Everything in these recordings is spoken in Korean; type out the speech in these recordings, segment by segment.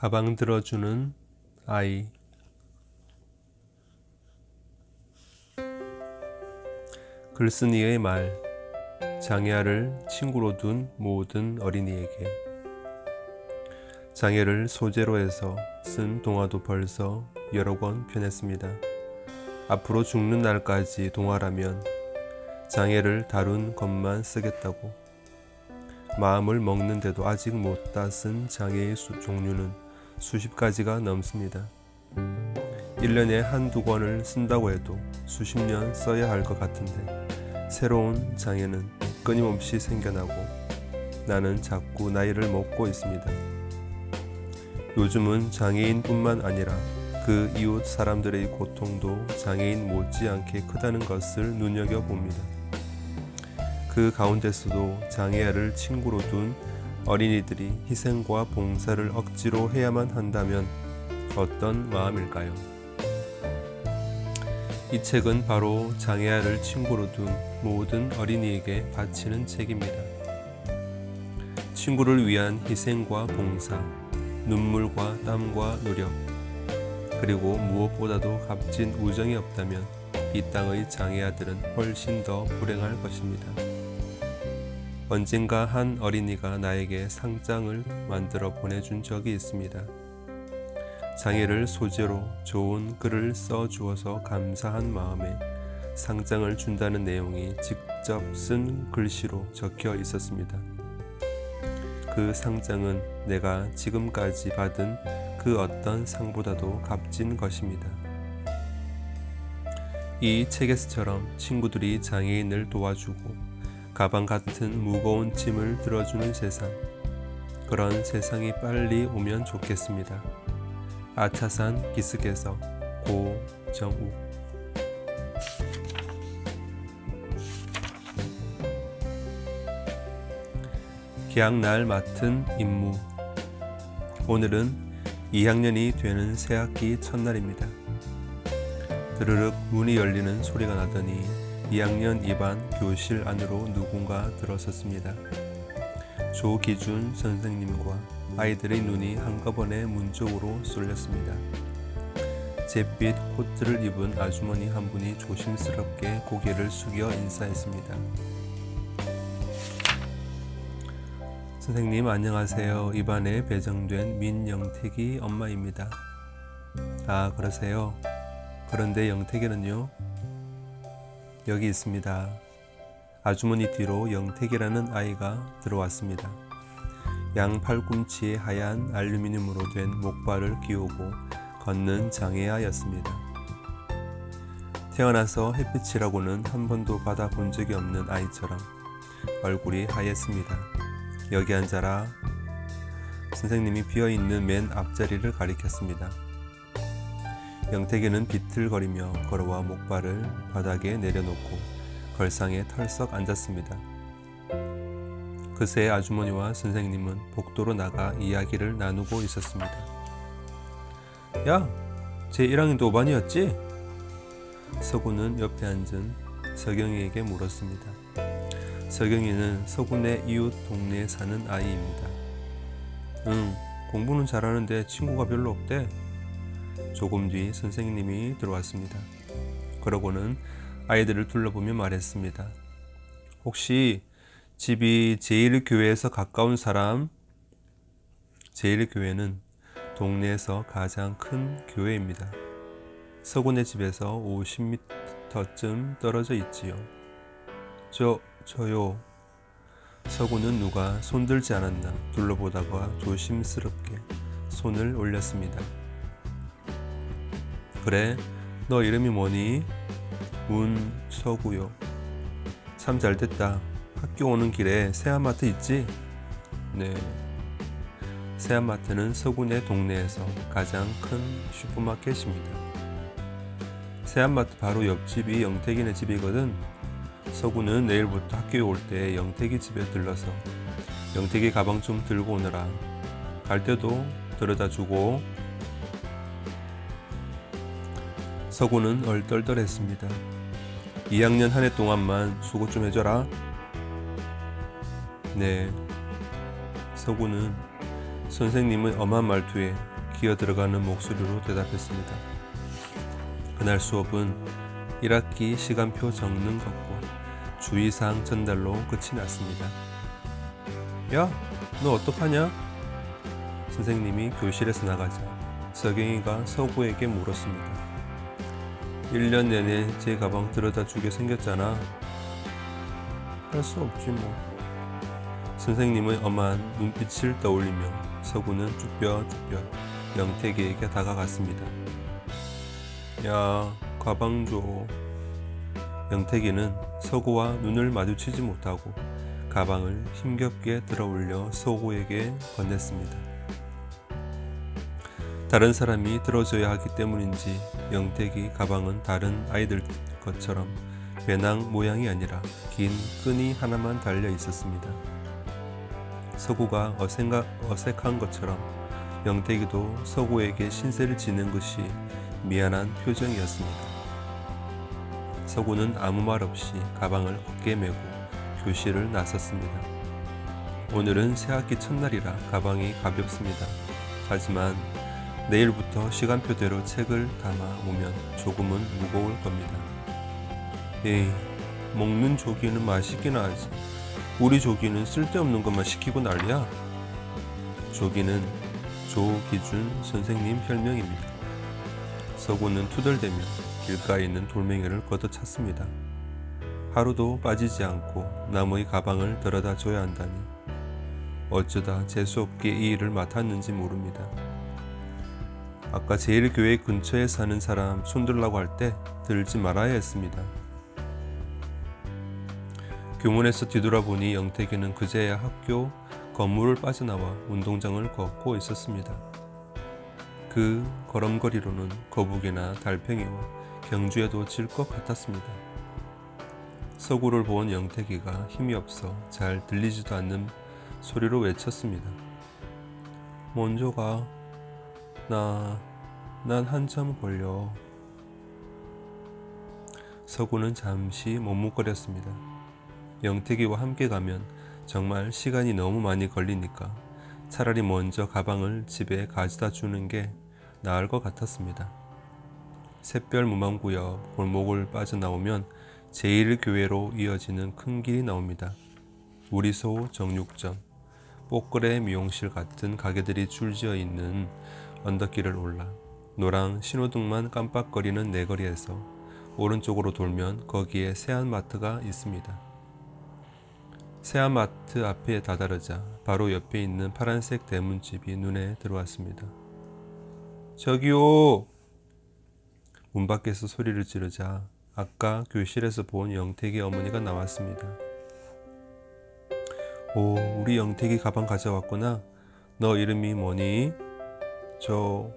가방 들어주는 아이. 글쓴이의 말. 장애아를 친구로 둔 모든 어린이에게. 장애를 소재로 해서 쓴 동화도 벌써 여러 권 펴냈습니다. 앞으로 죽는 날까지 동화라면 장애를 다룬 것만 쓰겠다고. 마음을 먹는데도 아직 못 다 쓴 장애의 종류는 수십 가지가 넘습니다. 1년에 한두 권을 쓴다고 해도 수십 년 써야 할 것 같은데 새로운 장애는 끊임없이 생겨나고 나는 자꾸 나이를 먹고 있습니다. 요즘은 장애인뿐만 아니라 그 이웃 사람들의 고통도 장애인 못지않게 크다는 것을 눈여겨봅니다. 그 가운데서도 장애아를 친구로 둔 어린이들이 희생과 봉사를 억지로 해야만 한다면 어떤 마음일까요? 이 책은 바로 장애아를 친구로 둔 모든 어린이에게 바치는 책입니다. 친구를 위한 희생과 봉사, 눈물과 땀과 노력, 그리고 무엇보다도 값진 우정이 없다면 이 땅의 장애아들은 훨씬 더 불행할 것입니다. 언젠가 한 어린이가 나에게 상장을 만들어 보내준 적이 있습니다. 장애를 소재로 좋은 글을 써주어서 감사한 마음에 상장을 준다는 내용이 직접 쓴 글씨로 적혀 있었습니다. 그 상장은 내가 지금까지 받은 그 어떤 상보다도 값진 것입니다. 이 책에서처럼 친구들이 장애인을 도와주고 가방 같은 무거운 짐을 들어주는 세상, 그런 세상이 빨리 오면 좋겠습니다. 아차산 기슭에서 고정욱. 개학날 맡은 임무. 오늘은 2학년이 되는 새학기 첫날입니다. 드르륵 문이 열리는 소리가 나더니 2학년 2반 교실 안으로 누군가 들어섰습니다. 조기준 선생님과 아이들의 눈이 한꺼번에 문 쪽으로 쏠렸습니다. 잿빛 코트를 입은 아주머니 한 분이 조심스럽게 고개를 숙여 인사했습니다. 선생님 안녕하세요. 이반에 배정된 민영택이 엄마입니다. 아 그러세요? 그런데 영택이는요? 여기 있습니다. 아주머니 뒤로 영택이라는 아이가 들어왔습니다. 양 팔꿈치에 하얀 알루미늄으로 된 목발을 끼우고 걷는 장애아였습니다. 태어나서 햇빛이라고는 한 번도 받아본 적이 없는 아이처럼 얼굴이 하였습니다. 여기 앉아라. 선생님이 비어있는 맨 앞자리를 가리켰습니다. 영택이는 비틀거리며 걸어와 목발을 바닥에 내려놓고 걸상에 털썩 앉았습니다. 그새 아주머니와 선생님은 복도로 나가 이야기를 나누고 있었습니다. 야, 제 1학년도 5반이었지? 서구는 옆에 앉은 서경이에게 물었습니다. 서경이는 서구네 이웃 동네에 사는 아이입니다. 응, 공부는 잘하는데 친구가 별로 없대. 조금 뒤 선생님이 들어왔습니다. 그러고는 아이들을 둘러보며 말했습니다. 혹시 집이 제1교회에서 가까운 사람? 제1교회는 동네에서 가장 큰 교회입니다. 서구네 집에서 50m쯤 떨어져 있지요. 저요. 서구는 누가 손들지 않았나 둘러보다가 조심스럽게 손을 올렸습니다. 그래, 너 이름이 뭐니? 문서구요. 참 잘됐다. 학교 오는 길에 새한마트 있지? 네. 새한마트는 서구네 동네에서 가장 큰 슈퍼마켓입니다. 새한마트 바로 옆집이 영택이네 집이거든. 서구는 내일부터 학교에 올 때 영택이 집에 들러서 영택이 가방 좀 들고 오느라 갈 때도 데려다주고. 서구는 얼떨떨했습니다. 2학년 한 해 동안만 수고 좀 해줘라. 네. 서구는 선생님의 엄한 말투에 기어들어가는 목소리로 대답했습니다. 그날 수업은 1학기 시간표 적는 것과 주의사항 전달로 끝이 났습니다. 야, 너 어떡하냐? 선생님이 교실에서 나가자 석영이가 서구에게 물었습니다. 1년 내내 제 가방 들여다 주게 생겼잖아. 할 수 없지 뭐. 선생님의 엄한 눈빛을 떠올리며 서구는 쭈뼛쭈뼛 영택이에게 다가갔습니다. 야, 가방 줘. 영택이는 서구와 눈을 마주치지 못하고 가방을 힘겹게 들어올려 서구에게 건넸습니다. 다른 사람이 들어줘야 하기 때문인지 영택이 가방은 다른 아이들 것처럼 배낭 모양이 아니라 긴 끈이 하나만 달려 있었습니다. 서구가 어색한 것처럼 영택이도 서구에게 신세를 지는 것이 미안한 표정이었습니다. 서구는 아무 말 없이 가방을 어깨에 메고 교실을 나섰습니다. 오늘은 새학기 첫날이라 가방이 가볍습니다. 하지만 내일부터 시간표대로 책을 담아 오면 조금은 무거울 겁니다. 에이, 먹는 조기는 맛있긴 하지. 우리 조기는 쓸데없는 것만 시키고 난리야. 조기는 조기준 선생님 별명입니다. 서구는 투덜대며 길가에 있는 돌멩이를 걷어찼습니다. 하루도 빠지지 않고 남의 가방을 들여다 줘야 한다니 어쩌다 재수없게 이 일을 맡았는지 모릅니다. 아까 제1교회 근처에 사는 사람 손들라고 할 때 들지 말아야 했습니다. 교문에서 뒤돌아보니 영택이는 그제야 학교 건물을 빠져나와 운동장을 걷고 있었습니다. 그 걸음걸이로는 거북이나 달팽이와 경주에도 질 것 같았습니다. 서구를 본 영택이가 힘이 없어 잘 들리지도 않는 소리로 외쳤습니다. 먼저 가. 난 한참 걸려. 서구는 잠시 머뭇거렸습니다. 영택이와 함께 가면 정말 시간이 너무 많이 걸리니까 차라리 먼저 가방을 집에 가져다 주는 게 나을 것 같았습니다. 샛별 문방구역 골목을 빠져나오면 제1교회로 이어지는 큰 길이 나옵니다. 우리소 정육점, 뽀끄레 미용실 같은 가게들이 줄지어 있는 언덕길을 올라 노랑 신호등만 깜빡거리는 내거리에서 오른쪽으로 돌면 거기에 세안마트가 있습니다. 세안마트 앞에 다다르자 바로 옆에 있는 파란색 대문집이 눈에 들어왔습니다. 저기요! 문 밖에서 소리를 지르자 아까 교실에서 본 영택이 어머니가 나왔습니다. 오, 우리 영택이 가방 가져왔구나. 너 이름이 뭐니? 저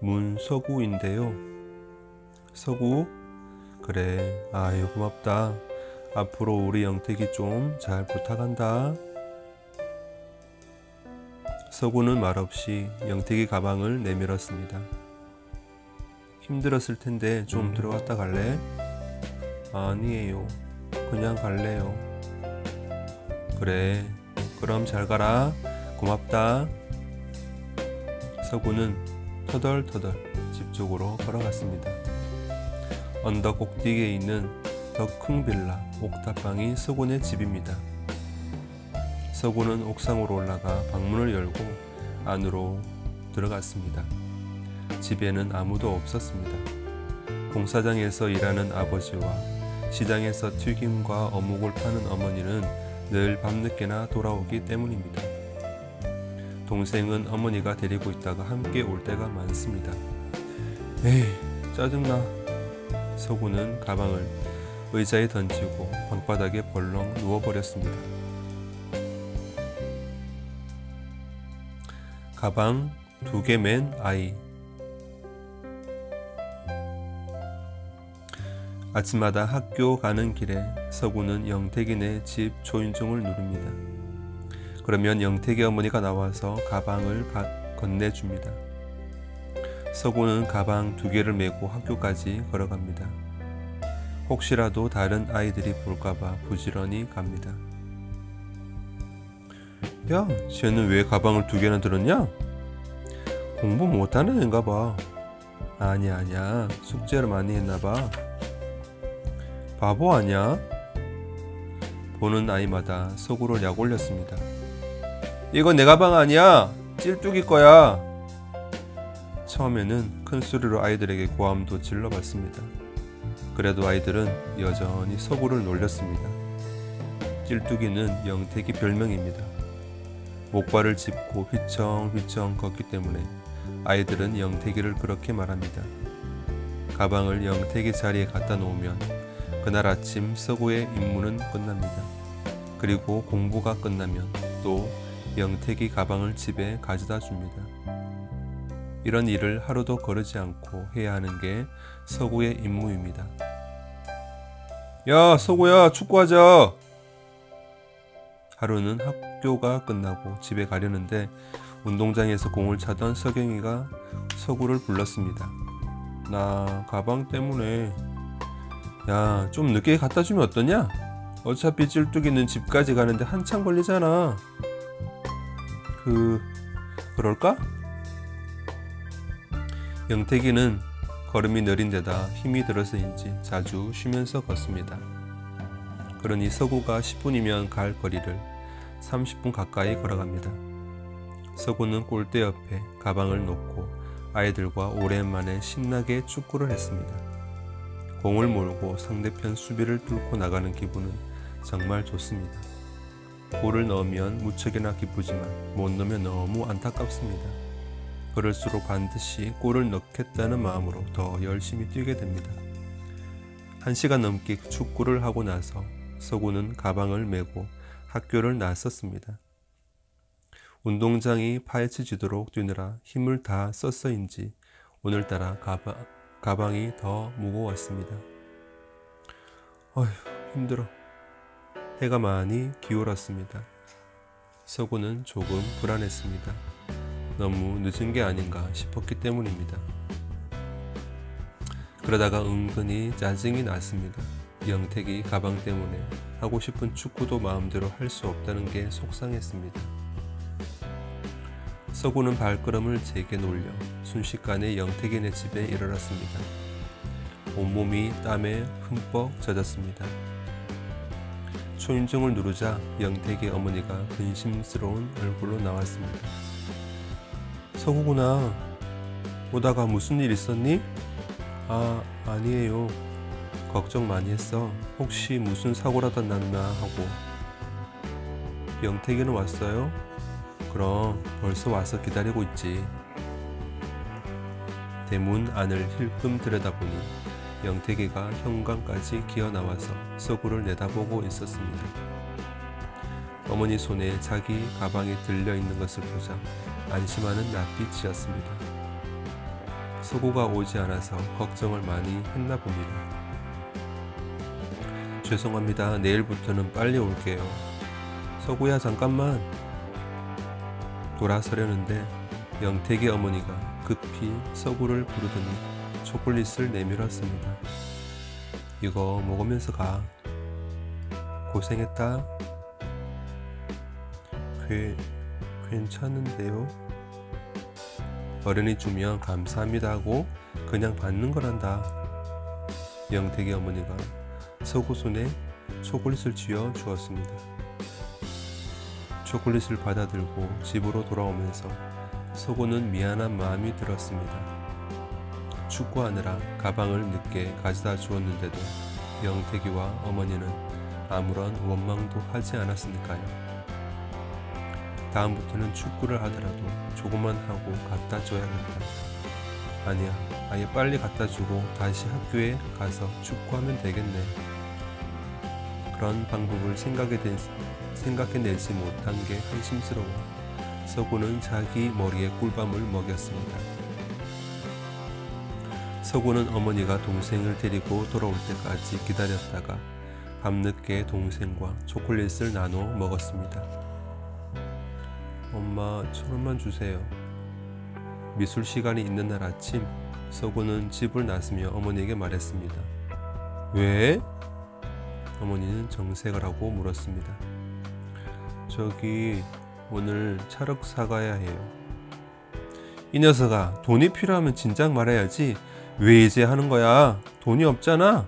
문서구인데요. 서구? 그래, 아유 고맙다. 앞으로 우리 영택이 좀 잘 부탁한다. 서구는 말없이 영택이 가방을 내밀었습니다. 힘들었을 텐데 좀 들어갔다 갈래? 아니에요. 그냥 갈래요. 그래, 그럼 잘 가라. 고맙다. 서구는 터덜터덜 집 쪽으로 걸어갔습니다. 언덕 꼭대기에 있는 더 큰 빌라 옥탑방이 서구네 집입니다. 서구는 옥상으로 올라가 방문을 열고 안으로 들어갔습니다. 집에는 아무도 없었습니다. 공사장에서 일하는 아버지와 시장에서 튀김과 어묵을 파는 어머니는 늘 밤늦게나 돌아오기 때문입니다. 동생은 어머니가 데리고 있다가 함께 올 때가 많습니다. 에이, 짜증나. 서구는 가방을 의자에 던지고 방바닥에 벌렁 누워버렸습니다. 가방 2개 맨 아이. 아침마다 학교 가는 길에 서구는 영택이네 집 초인종을 누릅니다. 그러면 영택이 어머니가 나와서 가방을 건네줍니다. 서구는 가방 2개를 메고 학교까지 걸어갑니다. 혹시라도 다른 아이들이 볼까봐 부지런히 갑니다. 야, 쟤는 왜 가방을 2개나 들었냐? 공부 못하는 애인가 봐. 아니야. 숙제를 많이 했나 봐. 바보 아니야? 보는 아이마다 속으로 약 올렸습니다. 이거 내 가방 아니야. 찔뚝이 거야. 처음에는 큰 소리로 아이들에게 고함도 질러봤습니다. 그래도 아이들은 여전히 서구를 놀렸습니다. 찔뚝이는 영택이 별명입니다. 목발을 짚고 휘청휘청 걷기 때문에 아이들은 영택이를 그렇게 말합니다. 가방을 영택이 자리에 갖다 놓으면 그날 아침 서구의 임무는 끝납니다. 그리고 공부가 끝나면 또 영택이 가방을 집에 가져다 줍니다. 이런 일을 하루도 거르지 않고 해야 하는 게 서구의 임무입니다. 야, 서구야, 축구하자. 하루는 학교가 끝나고 집에 가려는데 운동장에서 공을 차던 서경이가 서구를 불렀습니다. 나 가방 때문에. 야, 좀 늦게 갖다 주면 어떠냐? 어차피 찔뚝이는 집까지 가는데 한참 걸리잖아. 그럴까? 영택이는 걸음이 느린 데다 힘이 들어서인지 자주 쉬면서 걷습니다. 그러니 서구가 10분이면 갈 거리를 30분 가까이 걸어갑니다. 서구는 골대 옆에 가방을 놓고 아이들과 오랜만에 신나게 축구를 했습니다. 공을 몰고 상대편 수비를 뚫고 나가는 기분은 정말 좋습니다. 골을 넣으면 무척이나 기쁘지만 못 넣으면 너무 안타깝습니다. 그럴수록 반드시 골을 넣겠다는 마음으로 더 열심히 뛰게 됩니다. 1시간 넘게 축구를 하고 나서 서구는 가방을 메고 학교를 나섰습니다. 운동장이 파헤쳐지도록 뛰느라 힘을 다 썼어인지 오늘따라 가방이 더 무거웠습니다. 어휴, 힘들어. 해가 많이 기울었습니다. 서구는 조금 불안했습니다. 너무 늦은 게 아닌가 싶었기 때문입니다. 그러다가 은근히 짜증이 났습니다. 영택이 가방 때문에 하고 싶은 축구도 마음대로 할 수 없다는 게 속상했습니다. 서구는 발걸음을 제게 놀려 순식간에 영택이네 집에 이르렀습니다. 온몸이 땀에 흠뻑 젖었습니다. 초인종을 누르자 영택의 어머니가 근심스러운 얼굴로 나왔습니다. 서구구나. 오다가 무슨 일 있었니? 아니에요. 걱정 많이 했어. 혹시 무슨 사고라도 났나 하고. 영택이는 왔어요? 그럼 벌써 와서 기다리고 있지. 대문 안을 힐끔 들여다보니 영택이가 현관까지 기어나와서 서구를 내다보고 있었습니다. 어머니 손에 자기 가방이 들려있는 것을 보자 안심하는 낯빛이었습니다. 서구가 오지 않아서 걱정을 많이 했나 봅니다. 죄송합니다. 내일부터는 빨리 올게요. 서구야, 잠깐만. 돌아서려는데 영택의 어머니가 급히 서구를 부르더니 초콜릿을 내밀었습니다. 이거 먹으면서 가. 고생했다. 괜찮은데요? 어른이 주면 감사합니다 하고 그냥 받는 거란다. 영택의 어머니가 서구 손에 초콜릿을 쥐어 주었습니다. 초콜릿을 받아들고 집으로 돌아오면서 서구는 미안한 마음이 들었습니다. 축구하느라 가방을 늦게 가져다 주었는데도 영택이와 어머니는 아무런 원망도 하지 않았으니까요. 다음부터는 축구를 하더라도 조금만 하고 갖다 줘야겠다. 아니야, 아예 빨리 갖다 주고 다시 학교에 가서 축구하면 되겠네. 그런 방법을 생각해내지 못한 게 한심스러워 서구는 자기 머리에 꿀밤을 먹였습니다. 서구는 어머니가 동생을 데리고 돌아올 때까지 기다렸다가 밤늦게 동생과 초콜릿을 나눠 먹었습니다. 엄마, 1,000원만 주세요. 미술 시간이 있는 날 아침 서구는 집을 나서며 어머니에게 말했습니다. 왜? 어머니는 정색을 하고 물었습니다. 저기 오늘 찰흙 사가야 해요. 이 녀석아, 돈이 필요하면 진작 말해야지. 왜 이제 하는 거야? 돈이 없잖아.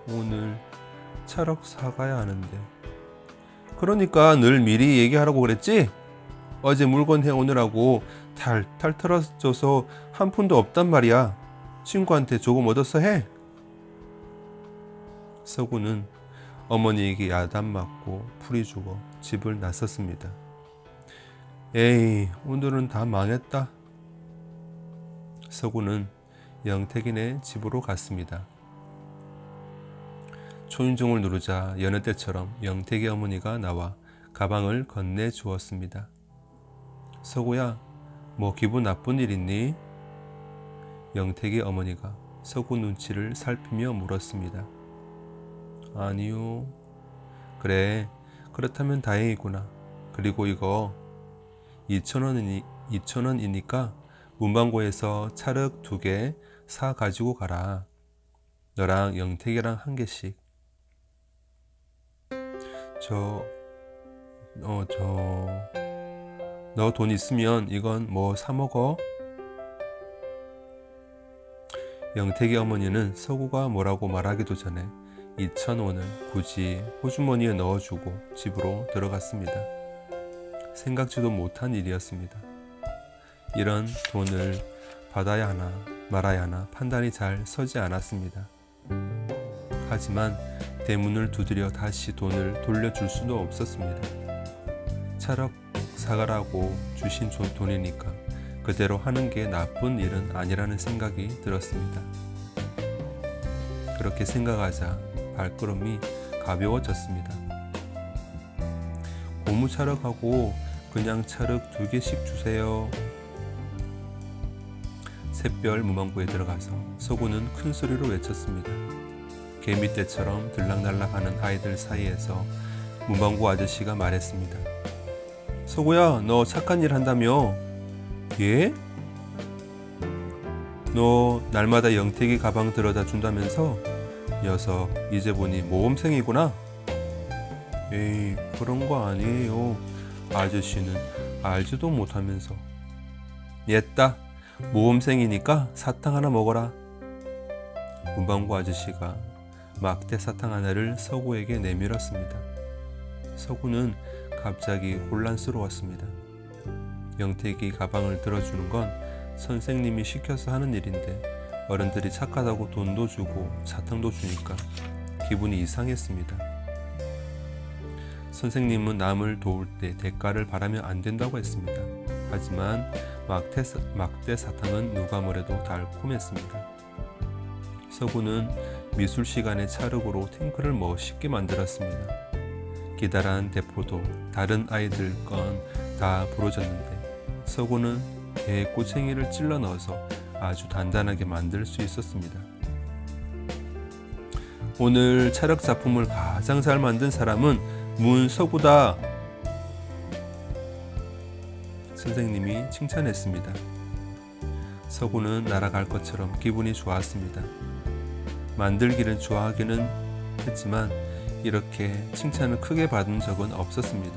오늘 찰흙 사가야 하는데. 그러니까 늘 미리 얘기하라고 그랬지? 어제 물건 해오느라고 탈탈 털어져서 한 푼도 없단 말이야. 친구한테 조금 얻어서 해. 서구는 어머니에게 야단 맞고 풀이 죽어 집을 나섰습니다. 에이, 오늘은 다 망했다. 서구는 영택이네 집으로 갔습니다. 초인종을 누르자 여느 때처럼 영택의 어머니가 나와 가방을 건네주었습니다. 서구야, 뭐 기분 나쁜 일 있니? 영택의 어머니가 서구 눈치를 살피며 물었습니다. 아니요. 그래, 그렇다면 다행이구나. 그리고 이거 2,000원이니까 문방구에서 찰흙 2개 사 가지고 가라. 너랑 영택이랑 한 개씩. 너 돈 있으면 이건 뭐 사 먹어? 영택의 어머니는 서구가 뭐라고 말하기도 전에 2,000원을 굳이 호주머니에 넣어주고 집으로 들어갔습니다. 생각지도 못한 일이었습니다. 이런 돈을 받아야 하나 말아야 하나 판단이 잘 서지 않았습니다. 하지만 대문을 두드려 다시 돈을 돌려줄 수도 없었습니다. 찰흙 사가라고 주신 돈이니까 그대로 하는 게 나쁜 일은 아니라는 생각이 들었습니다. 그렇게 생각하자 발걸음이 가벼워졌습니다. 고무 찰흙하고 그냥 찰흙 2개씩 주세요. 샛별 문방구에 들어가서 서구는 큰 소리로 외쳤습니다. 개미떼처럼 들락날락하는 아이들 사이에서 문방구 아저씨가 말했습니다. 서구야, 너 착한 일 한다며? 예? 너 날마다 영택이 가방 들어다 준다면서? 녀석, 이제 보니 모범생이구나? 에이, 그런 거 아니에요. 아저씨는 알지도 못하면서. 옛다, 모범생이니까 사탕 하나 먹어라. 문방구 아저씨가 막대 사탕 하나를 서구에게 내밀었습니다. 서구는 갑자기 혼란스러웠습니다. 영택이 가방을 들어주는 건 선생님이 시켜서 하는 일인데 어른들이 착하다고 돈도 주고 사탕도 주니까 기분이 이상했습니다. 선생님은 남을 도울 때 대가를 바라면 안 된다고 했습니다. 하지만 막대 사탕은 누가 뭐래도 달콤했습니다. 서구는 미술 시간에 찰흙으로 탱크를 멋있게 만들었습니다. 기다란 대포도 다른 아이들 건 다 부러졌는데 서구는 배에 꼬챙이를 찔러 넣어서 아주 단단하게 만들 수 있었습니다. 오늘 찰흙 작품을 가장 잘 만든 사람은 문서구다. 선생님이 칭찬했습니다. 서구는 날아갈 것처럼 기분이 좋았습니다. 만들기를 좋아하기는 했지만 이렇게 칭찬을 크게 받은 적은 없었습니다.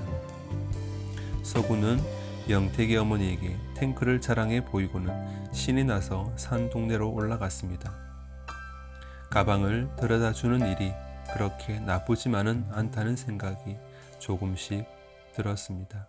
서구는 영택의 어머니에게 탱크를 자랑해 보이고는 신이 나서 산 동네로 올라갔습니다. 가방을 들여다 주는 일이 그렇게 나쁘지만은 않다는 생각이 조금씩 들었습니다.